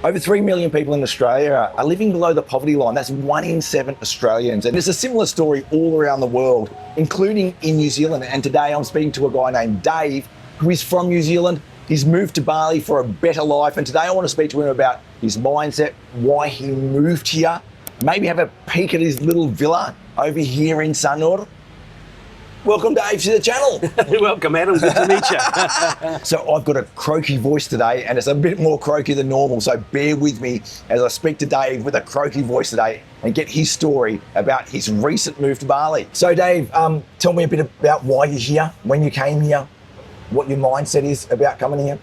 Over 3 million people in Australia are living below the poverty line. That's 1 in 7 Australians. And there's a similar story all around the world, including in New Zealand. And today I'm speaking to a guy named Dave, who is from New Zealand. He's moved to Bali for a better life. And today I want to speak to him about his mindset, why he moved here, maybe have a peek at his little villa over here in Sanur. Welcome, Dave, to the channel. Welcome, Adam. Good to meet you. So I've got a croaky voice today, and it's a bit more croaky than normal. So bear with me as I speak to Dave with a croaky voice today and get his story about his recent move to Bali. So Dave, tell me a bit about why you're here, when you came here, what your mindset is about coming here.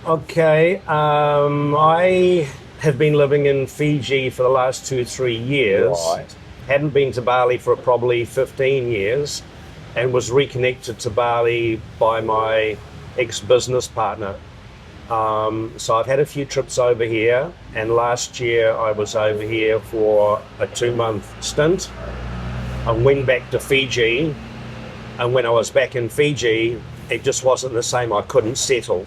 Okay, I have been living in Fiji for the last 2 or 3 years. Right. Hadn't been to Bali for probably 15 years and was reconnected to Bali by my ex-business partner. So I've had a few trips over here, and last year I was over here for a 2-month stint. I went back to Fiji, and when I was back in Fiji, it just wasn't the same. I couldn't settle.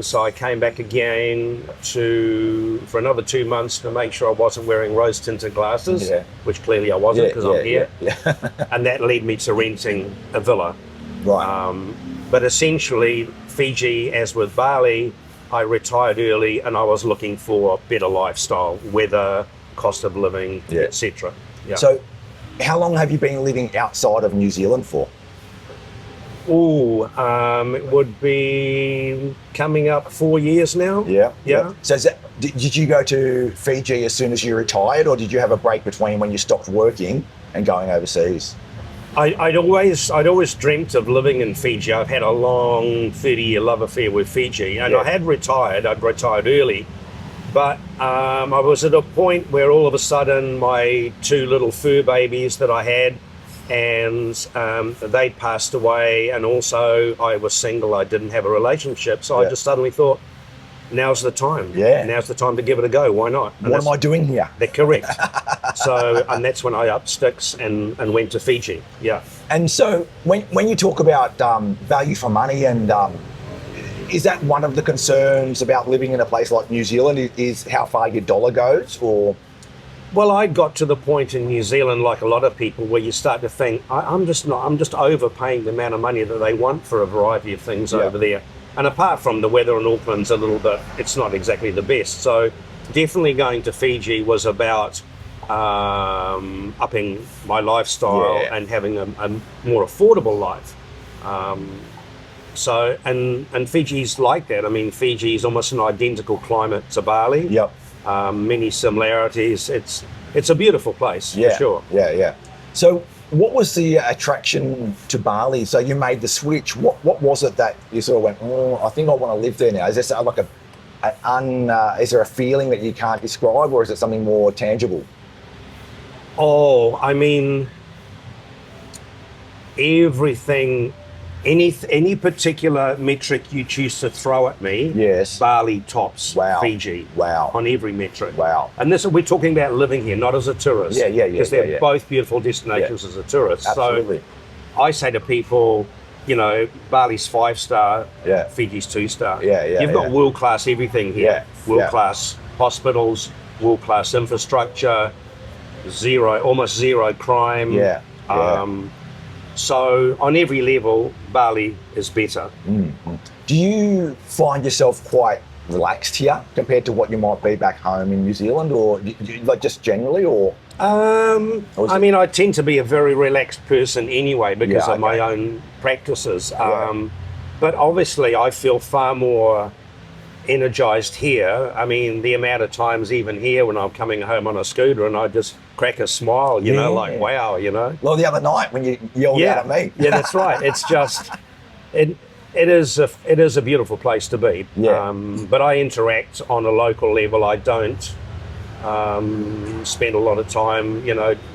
So I came back again for another 2 months to make sure I wasn't wearing rose-tinted glasses, which clearly I wasn't because I'm here. And that led me to renting a villa. Right. But essentially, Fiji, as with Bali, I retired early and I was looking for a better lifestyle, weather, cost of living, etc. Yeah. So how long have you been living outside of New Zealand for? It would be coming up 4 years now. Yeah. So did you go to Fiji as soon as you retired, or did you have a break between when you stopped working and going overseas? I'd always dreamt of living in Fiji. I've had a long 30-year love affair with Fiji, and I had retired. I'd retired early, but I was at a point where all of a sudden my 2 little fur babies that I had, and they passed away, and also I was single. I didn't have a relationship, so I just suddenly thought, now's the time. Now's the time to give it a go. Why not? And what am I doing here? They're correct. And that's when I upped sticks and went to Fiji. Yeah. And so when you talk about value for money, and is that one of the concerns about living in a place like New Zealand, is how far your dollar goes, or? Well, I got to the point in New Zealand, like a lot of people, where you start to think, I'm just overpaying the amount of money that they want for a variety of things over there. And apart from the weather in Auckland's a little bit, it's not exactly the best. So definitely going to Fiji was about upping my lifestyle and having a more affordable life. And Fiji's like that. I mean, Fiji's almost an identical climate to Bali. Many similarities. It's a beautiful place, for sure. So what was the attraction to Bali? So you made the switch. What was it that you sort of went, oh, I think I want to live there now? Is there like is there a feeling that you can't describe, or is it something more tangible? Oh, I mean, everything. Any particular metric you choose to throw at me, Bali tops Fiji on every metric. And we're talking about living here, not as a tourist. Because they're both beautiful destinations as a tourist. Absolutely. So I say to people, Bali's 5-star, Fiji's 2-star. You've got world-class everything here. World-class hospitals, world-class infrastructure, almost zero crime. So on every level, Bali is better. Do you find yourself quite relaxed here compared to what you might be back home in New Zealand, or like just generally, or? I mean, I tend to be a very relaxed person anyway because of my own practices. But obviously I feel far more energized here. I mean, the amount of times even here when I'm coming home on a scooter and I just crack a smile, like, wow, Well, the other night when you yelled out at me. That's right. It's just, it is a beautiful place to be. But I interact on a local level. I don't spend a lot of time,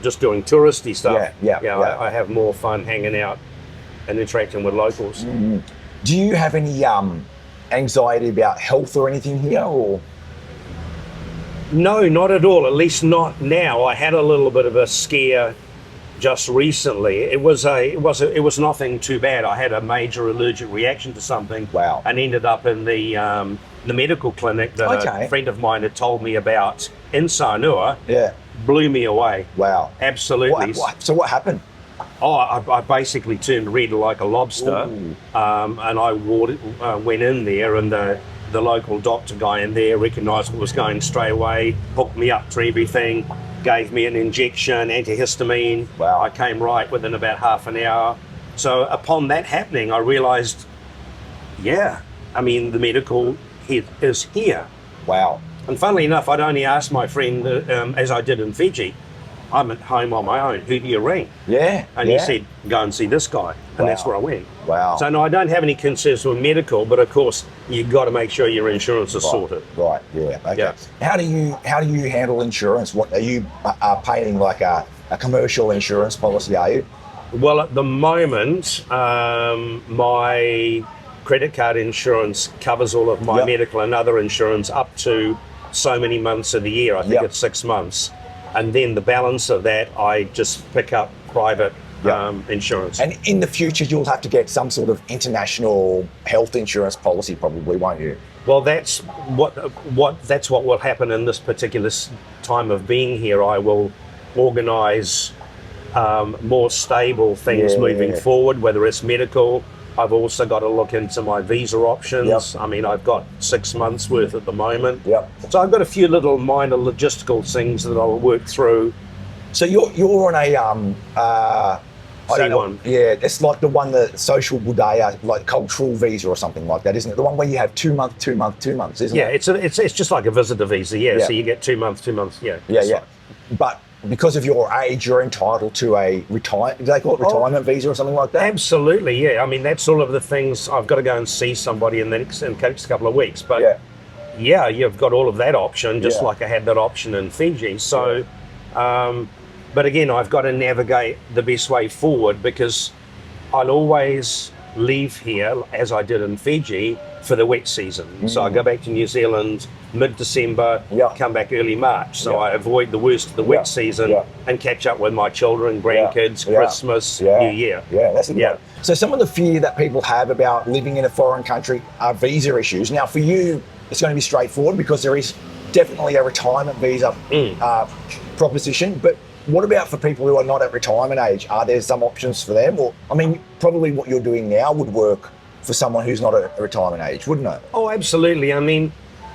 just doing touristy stuff. I have more fun hanging out and interacting with locals. Do you have any anxiety about health or anything here, or? No, not at all. At least not now. I had a little bit of a scare just recently. It was nothing too bad. I had a major allergic reaction to something. Wow. And ended up in the the medical clinic that Okay. a friend of mine had told me about in Sanur Yeah. blew me away. Wow. Absolutely. So what happened? Oh, I basically turned red like a lobster, Ooh. and I went in there, and the local doctor guy in there recognised what was going straight away, hooked me up to everything, gave me an injection, antihistamine. Wow. I came right within about half an hour. So upon that happening, I realised, yeah, I mean, the medical is here. Wow. And funnily enough, I'd only asked my friend, as I did in Fiji, I'm at home on my own, who do you ring? Yeah. And he said, go and see this guy. And that's Wow. where I went. Wow. So no, I don't have any concerns with medical, but of course, you've got to make sure your insurance is sorted. Right. Yeah. Okay. Yeah. How do you handle insurance? What are you paying like a commercial insurance policy? Are you? Well, at the moment, my credit card insurance covers all of my Yep. medical and other insurance up to so many months of the year. I think Yep. it's 6 months. And then the balance of that, I just pick up private Yep. insurance. And in the future, you'll have to get some sort of international health insurance policy, probably, won't you? Well, that's what will happen in this particular time of being here. I will organise more stable things Yeah. moving forward, whether it's medical. I've also got to look into my visa options. Yep. I mean, I've got 6 months worth at the moment. Yep. So I've got a few little minor logistical things that I'll work through. So you're on a I don't know. C1. Yeah, it's like the one, the social budaya, like cultural visa or something like that, isn't it? The one where you have 2 months, isn't Yeah, it? it's just like a visitor visa. Yeah, Yeah. so you get 2 months, 2 months. Yeah. Yeah, that's yeah. right. But because of your age, you're entitled to a do they call it retirement visa or something like that? Absolutely, yeah. I mean, that's all of the things. I've got to go and see somebody in the next couple of weeks. But Yeah. yeah, you've got all of that option, just Yeah. like I had that option in Fiji. So, but again, I've got to navigate the best way forward, because I'll always leave here, as I did in Fiji, for the wet season. So I go back to New Zealand mid-December, Yeah. come back early March. So Yeah. I avoid the worst of the wet Yeah. season Yeah. and catch up with my children, grandkids, Yeah. Christmas, Yeah. New Year. Yeah, that's a good Yeah. one. So some of the fear that people have about living in a foreign country are visa issues. Now, for you, it's going to be straightforward because there is definitely a retirement visa proposition. But what about for people who are not at retirement age? Are there some options for them? Or, I mean, probably what you're doing now would work for someone who's not at retirement age, wouldn't it? Oh, absolutely. I mean,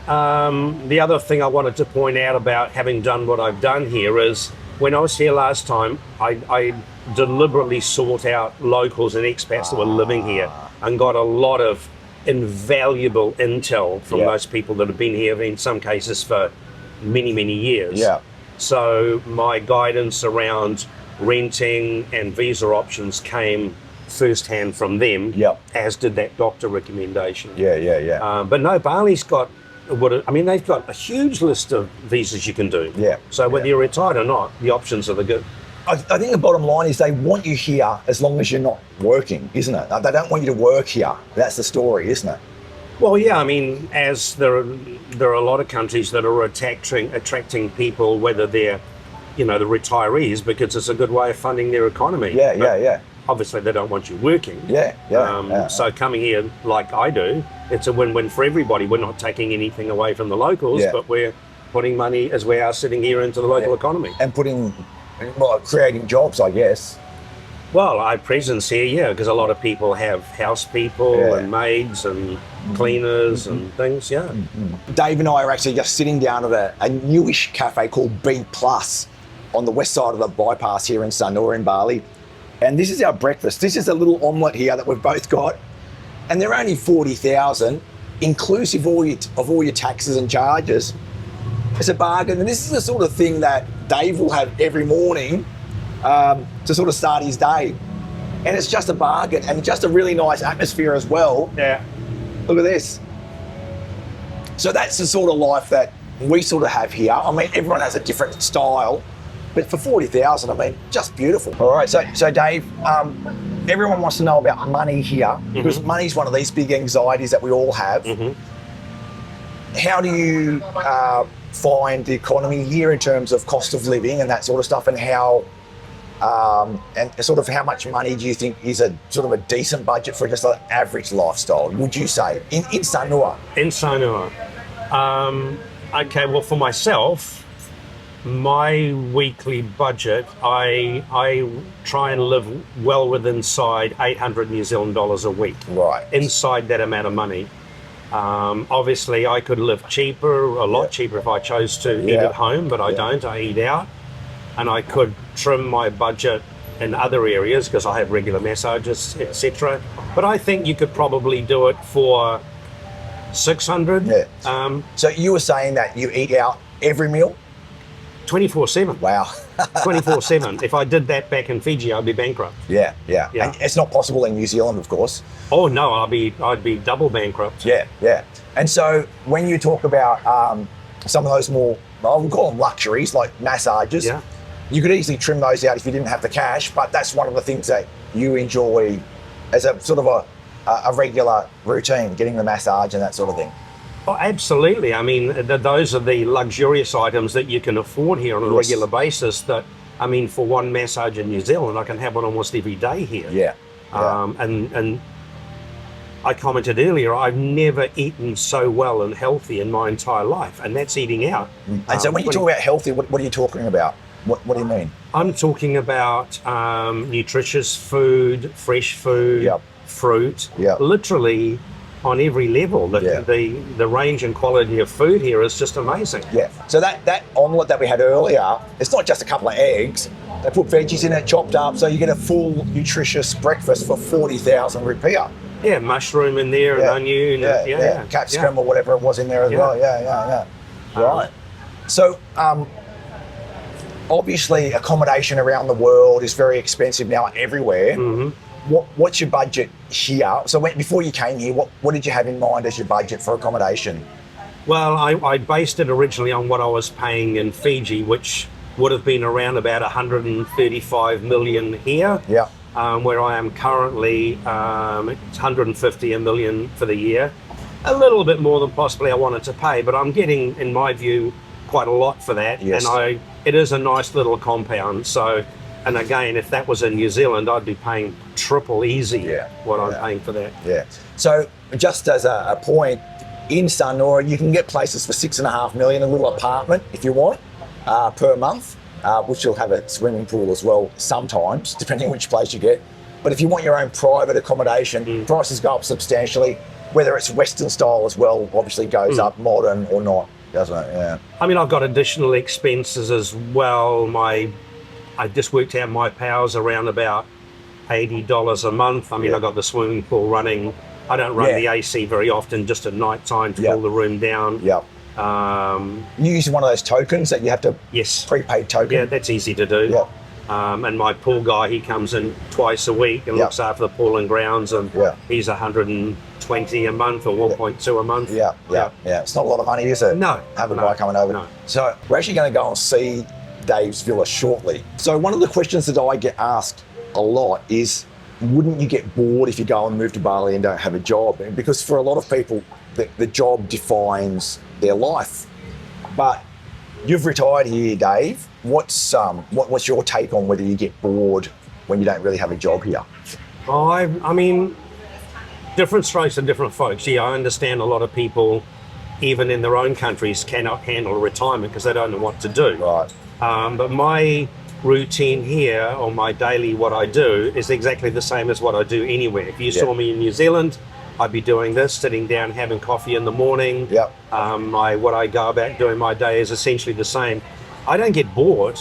the other thing I wanted to point out about having done what I've done here is when I was here last time, I deliberately sought out locals and expats that were living here and got a lot of invaluable intel from Yeah. those people that have been here in some cases for many, many years. Yeah. So my guidance around renting and visa options came firsthand from them, Yeah. as did that doctor recommendation. Yeah. But no, Bali's got they've got a huge list of visas you can do. Yeah. So whether you're retired or not, the options are the good. I think the bottom line is they want you here as long as you're not working, isn't it? They don't want you to work here. That's the story, isn't it? Well, yeah, I mean, as there are a lot of countries that are attracting people, whether they're, the retirees, because it's a good way of funding their economy. Yeah. Obviously, they don't want you working. Yeah. So coming here like I do, it's a win-win for everybody. We're not taking anything away from the locals, Yeah. but we're putting money, as we are sitting here, into the local economy. And creating jobs, I guess. Well, our presence here, yeah, because a lot of people have house people Yeah. and maids and cleaners and things, yeah. Dave and I are actually just sitting down at a newish cafe called B Plus on the west side of the bypass here in Sanur in Bali. And this is our breakfast. This is a little omelette here that we've both got. And they're only 40,000, inclusive of all your taxes and charges. It's a bargain. And this is the sort of thing that Dave will have every morning to sort of start his day. And it's just a bargain and just a really nice atmosphere as well. Yeah. Look at this. So that's the sort of life that we sort of have here. I mean, everyone has a different style, but for 40,000, I mean, just beautiful. All right, so Dave, everyone wants to know about money here because money's one of these big anxieties that we all have. How do you find the economy here in terms of cost of living and that sort of stuff, and how And sort of how much money do you think is a sort of a decent budget for just an average lifestyle, would you say, in Sanur? In Sanur. Okay, well, for myself, my weekly budget, I try and live well within inside 800 New Zealand dollars a week. Right. Inside that amount of money. Obviously, I could live cheaper, a lot cheaper if I chose to eat at home, but I don't. I eat out. And I could trim my budget in other areas because I have regular massages, etc. But I think you could probably do it for 600. Yeah. So you were saying that you eat out every meal? 24/7. Wow. 24/7. If I did that back in Fiji, I'd be bankrupt. Yeah. And it's not possible in New Zealand, of course. Oh no, I'd be double bankrupt. Yeah. And so when you talk about some of those more, we'll call them luxuries, like massages, you could easily trim those out if you didn't have the cash, but that's one of the things that you enjoy as a sort of a regular routine, getting the massage and that sort of thing. Oh, absolutely. I mean, those are the luxurious items that you can afford here on a regular basis. That, I mean, for one massage in New Zealand, I can have one almost every day here. Yeah. And I commented earlier, I've never eaten so well and healthy in my entire life, and that's eating out. And so when you talk about healthy, what are you talking about? What do you mean? I'm talking about nutritious food, fresh food, fruit, literally on every level. The range and quality of food here is just amazing. Yeah. So that omelette that we had earlier, it's not just a couple of eggs. They put veggies in it, chopped up, so you get a full nutritious breakfast for 40,000 rupiah. Yeah, mushroom in there and onion. Capsicum or whatever it was in there as well. Yeah. Right. So obviously accommodation around the world is very expensive now everywhere. What's your budget here? So before you came here, what did you have in mind as your budget for accommodation? Well, I based it originally on what I was paying in Fiji, which would have been around about 135 million here. Yeah. Where I am currently, it's 150 million for the year. A little bit more than possibly I wanted to pay, but I'm getting, in my view, quite a lot for that. Yes. And it is a nice little compound. So, and again, if that was in New Zealand, I'd be paying triple easy what I'm paying for that. Yeah. So just as a point, in Sanur, you can get places for 6.5 million, a little apartment if you want, per month. Which will have a swimming pool as well sometimes, depending on which place you get. But if you want your own private accommodation, prices go up substantially. Whether it's Western style as well, obviously goes up, modern or not, doesn't it? Yeah. I mean, I've got additional expenses as well. I just worked out my power's around about $80 a month. I mean, I've got the swimming pool running. I don't run the AC very often, just at night time to cool the room down. You use one of those tokens that you have to prepaid token. Yeah, that's easy to do. And my pool guy, he comes in twice a week and looks after the pool and grounds, and he's 120 a month or 1.2 a month. Yeah. It's not a lot of money, is it? No. Have a guy coming over. No. So we're actually going to go and see Dave's villa shortly. So one of the questions that I get asked a lot is, wouldn't you get bored if you go and move to Bali and don't have a job? Because for a lot of people, the job defines their life. But you've retired here, Dave. What's your take on whether you get bored when you don't really have a job here? Oh, I mean, different strokes and different folks. Yeah, I understand a lot of people, even in their own countries, cannot handle retirement because they don't know what to do. Right. But my routine here, or my daily what I do, is exactly the same as what I do anywhere. If you saw me in New Zealand, I'd be doing this, sitting down, having coffee in the morning. What I go about doing my day is essentially the same. I don't get bored.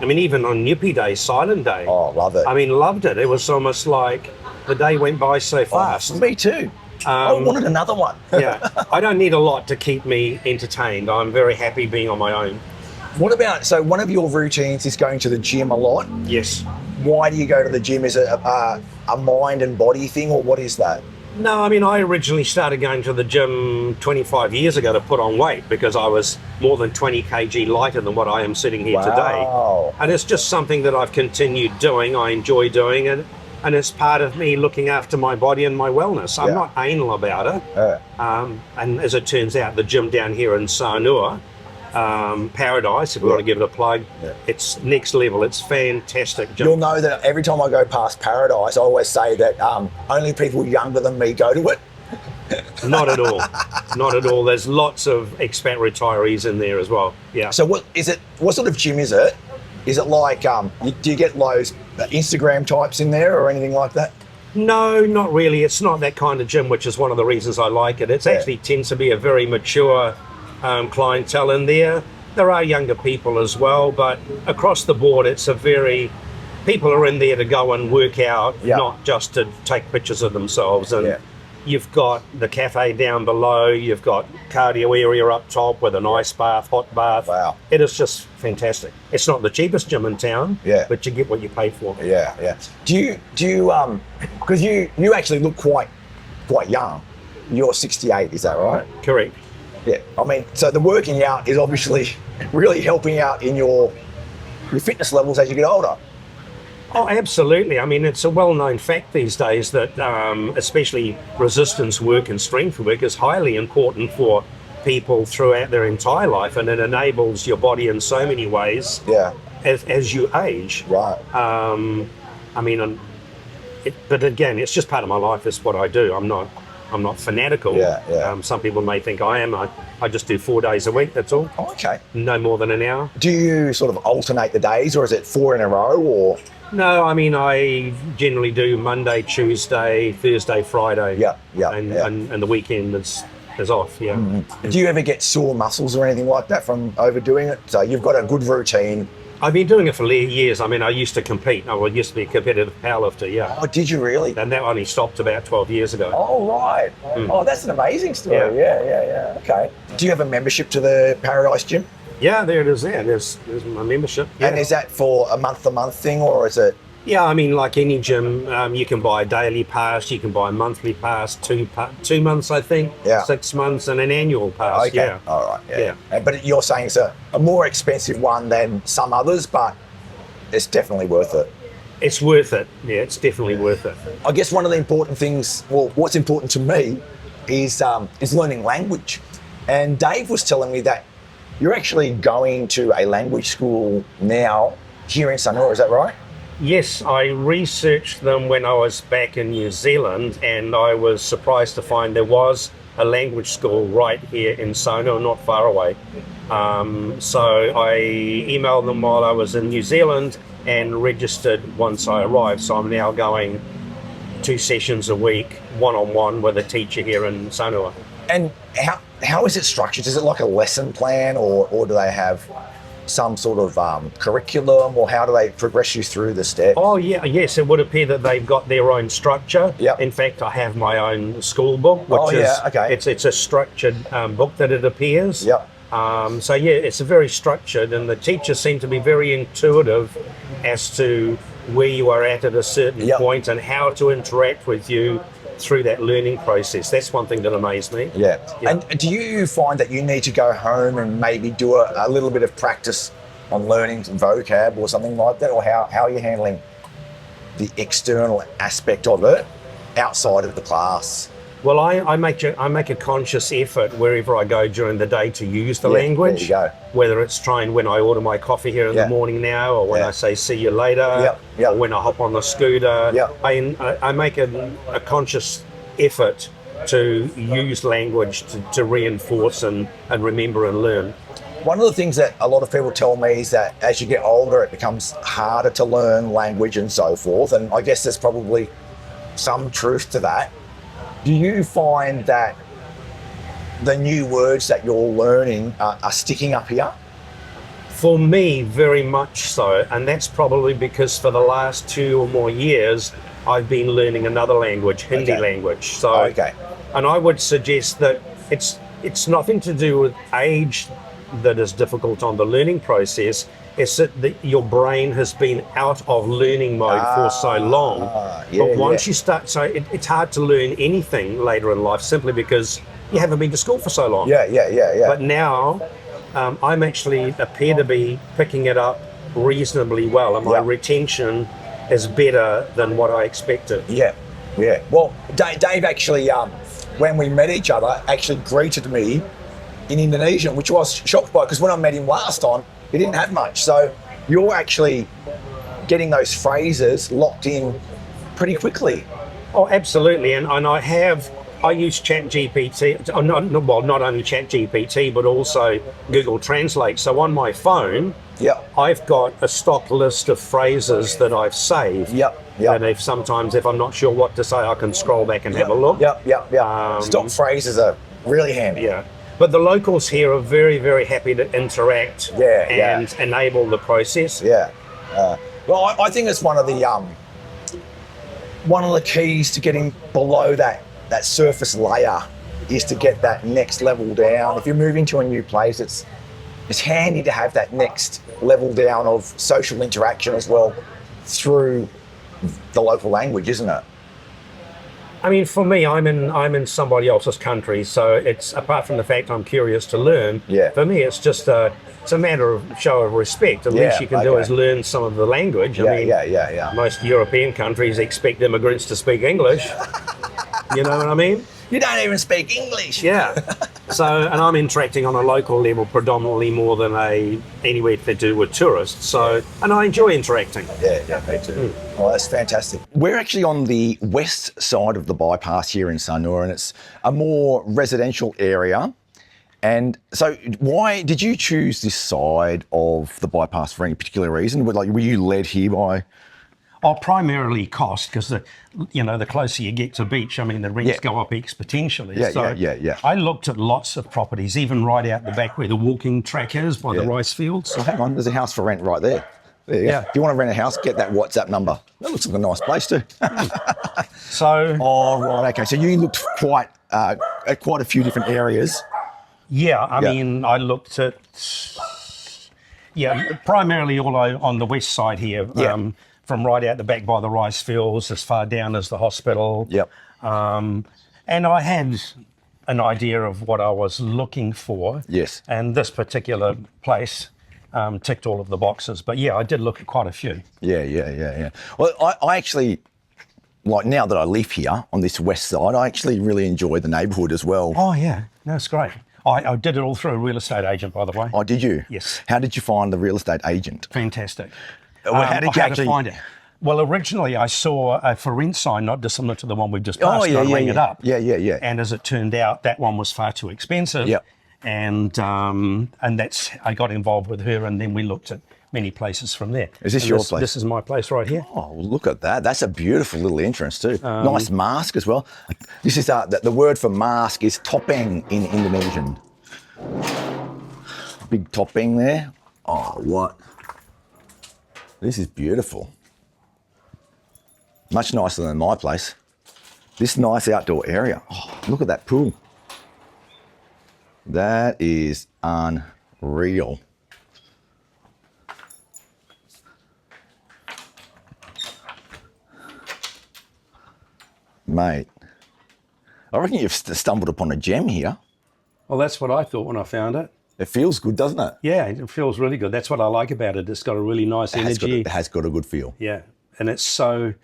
I mean, even on Newpie Day, Silent Day. Oh, love it. I mean, loved it. It was almost like the day went by so fast. Me too. I wanted another one. I don't need a lot to keep me entertained. I'm very happy being on my own. What about, so one of your routines is going to the gym a lot? Yes. Why do you go to the gym? Is it a mind and body thing, or what is that? No, I mean, I originally started going to the gym 25 years ago to put on weight because I was more than 20 kg lighter than what I am sitting here today. And it's just something that I've continued doing. I enjoy doing it. And it's part of me looking after my body and my wellness. I'm not anal about it. And as it turns out, the gym down here in Sanur, Paradise, if we want to give it a plug. It's next level. It's fantastic. You'll know that every time I go past Paradise, I always say that only people younger than me go to it. Not at all. Not at all. There's lots of expat retirees in there as well. Yeah. So what is it? What sort of gym is it? Is it like, do you get those Instagram types in there or anything like that? No, not really. It's not that kind of gym, which is one of the reasons I like it. It actually tends to be a very mature clientele in there. There are younger people as well, but across the board, it's a very... People are in there to go and work out, not just to take pictures of themselves. And you've got the cafe down below, you've got cardio area up top with an ice bath, hot bath. Wow. It is just fantastic. It's not the cheapest gym in town, but you get what you pay for. Yeah, yeah. Do you because you actually look quite young. You're 68, is that right? Correct. Yeah. I mean, so the working out is obviously really helping out in your fitness levels as you get older. Oh, absolutely. I mean, it's a well-known fact these days that especially resistance work and strength work is highly important for people throughout their entire life, and it enables your body in so many ways as you age. Right. I mean, but again, it's just part of my life. It's what I do. I'm not fanatical. Some people may think I am. I just do 4 days a week, that's all. Oh, okay. No more than an hour. Do you sort of alternate the days, or is it 4 in a row, or...? No, I mean, I generally do Monday, Tuesday, Thursday, Friday. And the weekend is off, Mm-hmm. Do you ever get sore muscles or anything like that from overdoing it? So you've got a good routine. I've been doing it for years. I mean, I used to compete. I used to be a competitive powerlifter, Oh, did you really? And that only stopped about 12 years ago. Oh, right. Oh, that's an amazing story. Yeah. Okay. Do you have a membership to the Paradise Gym? Yeah, there it is there. There's my membership. Yeah. And is that for a month-to-month thing, or is it? Yeah, I mean, like any gym, you can buy a daily pass, you can buy a monthly pass, 2 months, I think, 6 months, and an annual pass. Okay. Yeah. All right. Yeah. But you're saying it's a more expensive one than some others, but it's definitely worth it. It's worth it. Yeah, it's definitely worth it. I guess one of the important things, well, what's important to me is learning language. And Dave was telling me that you're actually going to a language school now here in Sanur, is that right? Yes, I researched them when I was back in New Zealand, and I was surprised to find there was a language school right here in Sanur, not far away. So I emailed them while I was in New Zealand and registered once I arrived. So I'm now going 2 sessions a week, one-on-one with a teacher here in Sanur. And how is it structured? Is it like a lesson plan, or do they have some sort of curriculum, or how do they progress you through the steps? Oh, yes, it would appear that they've got their own structure. In fact, I have my own school book, which it's a structured book that it appears. So it's a very structured, and the teachers seem to be very intuitive as to where you are at a certain point and how to interact with you through that learning process. That's one thing that amazed me. And do you find that you need to go home and maybe do a little bit of practice on learning some vocab or something like that, or how are you handling the external aspect of it outside of the class? Well, I make a conscious effort wherever I go during the day to use the language. There you go. Whether it's trying when I order my coffee here in the morning now, or when I say see you later, or when I hop on the scooter. I make a conscious effort to use language to reinforce and remember and learn. One of the things that a lot of people tell me is that as you get older, it becomes harder to learn language and so forth. And I guess there's probably some truth to that. Do you find that the new words that you're learning are sticking up here? For me, very much so. And that's probably because for the last 2 or more years, I've been learning another language, Hindi language. So, and I would suggest that it's nothing to do with age that is difficult on the learning process. It's that your brain has been out of learning mode for so long. But once you start, so it's hard to learn anything later in life simply because you haven't been to school for so long. But now I'm actually appear to be picking it up reasonably well, and my retention is better than what I expected. Well, Dave actually, when we met each other, actually greeted me in Indonesia, which I was shocked by because when I met him last time, he didn't have much. So you're actually getting those phrases locked in pretty quickly. Oh, absolutely. And I use ChatGPT, not only ChatGPT, but also Google Translate. So on my phone, I've got a stock list of phrases that I've saved. And if I'm not sure what to say, I can scroll back and have a look. Stock phrases are really handy. Yeah. But the locals here are very, very happy to interact and enable the process. Well, I think it's one of the keys to getting below that surface layer is to get that next level down. If you're moving to a new place, it's handy to have that next level down of social interaction as well through the local language, isn't it? I mean, for me, I'm in somebody else's country, so it's, apart from the fact I'm curious to learn, for me it's just it's a matter of show of respect. The least you can do is learn some of the language. Most European countries expect immigrants to speak English. You know what I mean? You don't even speak English. So, and I'm interacting on a local level predominantly more than anywhere to do with tourists. So, and I enjoy interacting. Yeah, me too. Oh, that's fantastic. We're actually on the west side of the bypass here in Sanur, and it's a more residential area. And so why did you choose this side of the bypass for any particular reason? Were you led here by... Oh, primarily cost, because the closer you get to beach, I mean, the rents go up exponentially. I looked at lots of properties, even right out the back where the walking track is by the rice fields. Well, hang on, there's a house for rent right there. There you go. If you want to rent a house, get that WhatsApp number. That looks like a nice place too. Oh, right, okay. So you looked at quite a few different areas. I mean, I looked at, primarily all on the west side here. From right out the back by the rice fields, as far down as the hospital. And I had an idea of what I was looking for. And this particular place ticked all of the boxes. But I did look at quite a few. Well, I actually, like now that I live here on this west side, I actually really enjoy the neighbourhood as well. Oh, yeah. No, it's great. I did it all through a real estate agent, by the way. Oh, did you? Yes. How did you find the real estate agent? Fantastic. How did you actually find it? Well, originally I saw a for rent sign, not dissimilar to the one we've just passed. I rang it up. And as it turned out, that one was far too expensive. And that's, I got involved with her, and then we looked at many places from there. Is this your place? This is my place right here. Oh, look at that. That's a beautiful little entrance too. Nice mask as well. This is the word for mask is topeng in Indonesian. Big topeng there. Oh, what? This is beautiful. Much nicer than my place. This nice outdoor area. Oh, look at that pool. That is unreal. Mate, I reckon you've stumbled upon a gem here. Well, that's what I thought when I found it. It feels good, doesn't it? Yeah, it feels really good. That's what I like about it. It's got a really nice energy. It has got a good feel. Yeah, and it's like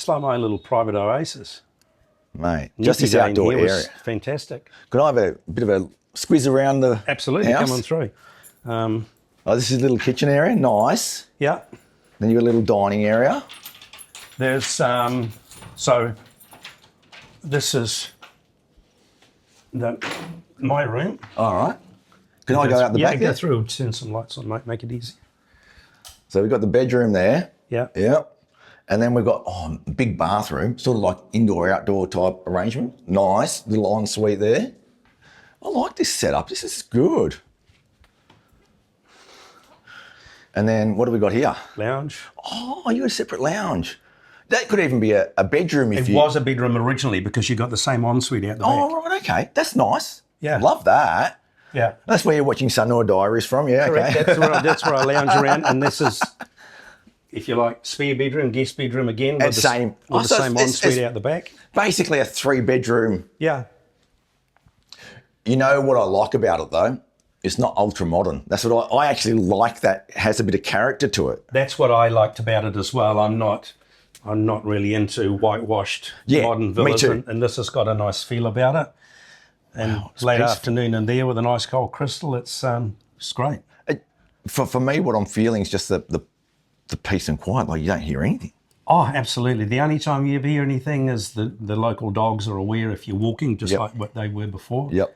my little private oasis. Mate, just this outdoor area. Fantastic. Could I have a bit of a squeeze around the Absolutely, house? come on through. This is a little kitchen area, nice. Yeah. Then you've got a little dining area. There's, so this is my room. All right. Can I go out the back? Yeah, go through, turn some lights on, make it easy. So we've got the bedroom there. Yeah. And then we've got big bathroom, sort of like indoor-outdoor type arrangement. Nice, little ensuite there. I like this setup. This is good. And then what do we got here? Lounge. Oh, you got a separate lounge. That could even be a bedroom if It was a bedroom originally because you got the same ensuite out the back. Oh, right, okay. That's nice. Yeah. Love that. Yeah. That's where you're watching Sanur Diaries from, yeah, correct. okay. That's where I lounge around, and this is, if you like, spare bedroom, guest bedroom again, with the same ensuite out the back. Basically a 3-bedroom. Yeah. You know what I like about it though? It's not ultra modern. That's what I actually like, that has a bit of character to it. That's what I liked about it as well. I'm not really into whitewashed modern villas, me too. And this has got a nice feel about it. And Wow, it's late peaceful. afternoon in there with a nice cold crystal, it's great. For me, what I'm feeling is just the peace and quiet. Like you don't hear anything. Oh, absolutely. The only time you ever hear anything is the local dogs are aware if you're walking, just Yep. like what they were before. Yep.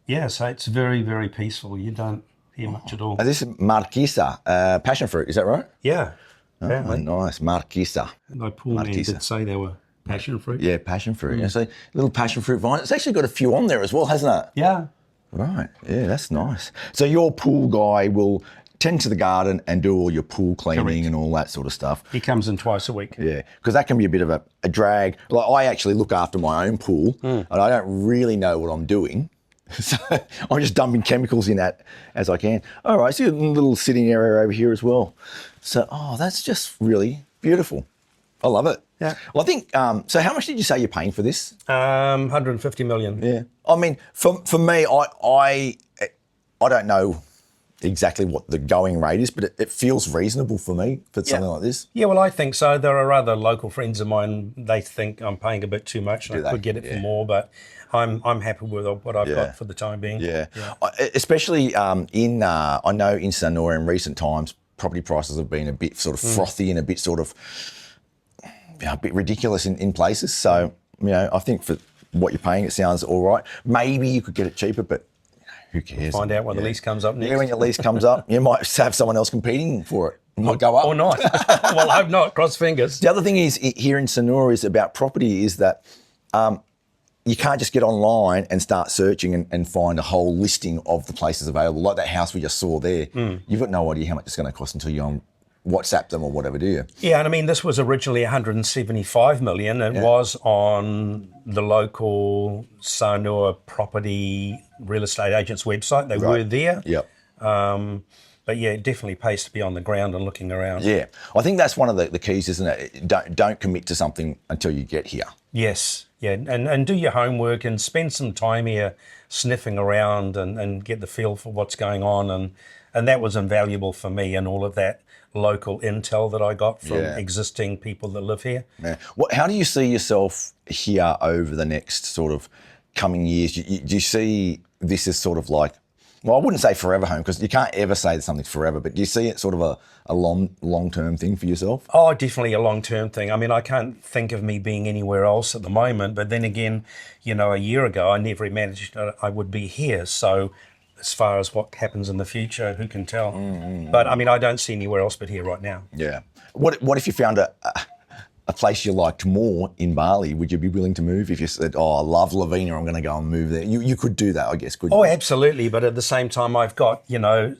Yeah, so it's very, very peaceful. You don't hear much at all. And this is marquesa, passion fruit. Is that right? Yeah, Oh, apparently. nice, marquesa. My poor man Marquesa. did say they were passion fruit. Yeah, passion fruit. Yeah, so little passion fruit vine. It's actually got a few on there as well, hasn't it? Yeah. Right. Yeah, that's nice. So your pool guy will tend to the garden and do all your pool cleaning Correct. and all that sort of stuff. He comes in twice a week. Yeah, because that can be a bit of a drag. Like I actually look after my own pool, and I don't really know what I'm doing, so I'm just dumping chemicals in that as I can. All right, so a little sitting area over here as well. So, that's just really beautiful. I love it. Yeah. Well, I think. So, how much did you say you're paying for this? 150 million. Yeah. I mean, for me, I don't know exactly what the going rate is, but it feels reasonable for me for something like this. Yeah, well, I think so. There are other local friends of mine. They think I'm paying a bit too much, and I could get it for more. But I'm happy with what I've got for the time being. Yeah. Especially in I know in Sanur in recent times, property prices have been a bit sort of frothy and a bit sort of a bit ridiculous in places. So I think for what you're paying, it sounds all right. Maybe you could get it cheaper, but who cares? Find out when the lease comes up next. Yeah, when your lease comes up, you might have someone else competing for it. It might go up. Or not. Well, I hope not. Cross fingers. The other thing is here in Sanur is about property is that you can't just get online and start searching and find a whole listing of the places available. Like that house we just saw there. You've got no idea how much it's going to cost until you on WhatsApp them or whatever, do you? Yeah, and I mean, this was originally 175 million. It was on the local Sanur property real estate agent's website. They were there. Yep. But yeah, it definitely pays to be on the ground and looking around. Yeah. I think that's one of the keys, isn't it? Don't commit to something until you get here. Yes, yeah, and do your homework and spend some time here sniffing around and get the feel for what's going on. And that was invaluable for me and all of that local intel that I got from existing people that live here. Yeah. How do you see yourself here over the next sort of coming years? Do you see this as sort of like, well, I wouldn't say forever home because you can't ever say something's forever, but do you see it sort of a long-term thing for yourself? Oh, definitely a long-term thing. I mean, I can't think of me being anywhere else at the moment, but then again, a year ago, I never imagined I would be here. So as far as what happens in the future, who can tell? But I mean, I don't see anywhere else but here right now. Yeah. What if you found a place you liked more in Bali? Would you be willing to move if you said, I love Lavina, I'm going to go and move there? You could do that, I guess, couldn't you? Oh, absolutely. But at the same time, I've got,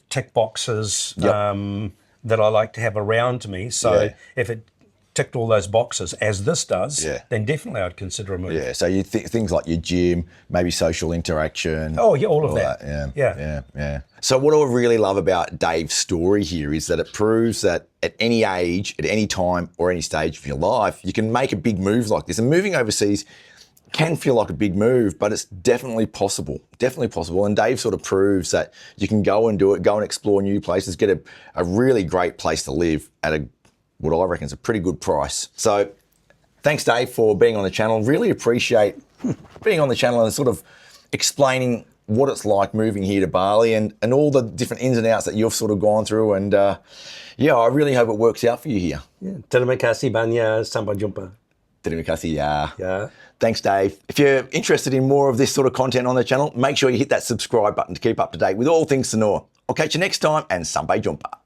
tick boxes that I like to have around me. So if it ticked all those boxes, as this does, then definitely I'd consider a move. Yeah, so you things like your gym, maybe social interaction. Oh, yeah, all of that. Yeah. So what I really love about Dave's story here is that it proves that at any age, at any time or any stage of your life, you can make a big move like this. And moving overseas can feel like a big move, but it's definitely possible. Definitely possible. And Dave sort of proves that you can go and do it, go and explore new places, get a really great place to live at what I reckon is a pretty good price. So thanks, Dave, for being on the channel. Really appreciate being on the channel and sort of explaining what it's like moving here to Bali and all the different ins and outs that you've sort of gone through. And I really hope it works out for you here. Terima kasih banyak, sampai jumpa. Terima kasih, yeah. Yeah. Thanks, Dave. If you're interested in more of this sort of content on the channel, make sure you hit that subscribe button to keep up to date with all things Sanur. I'll catch you next time and sampai jumpa.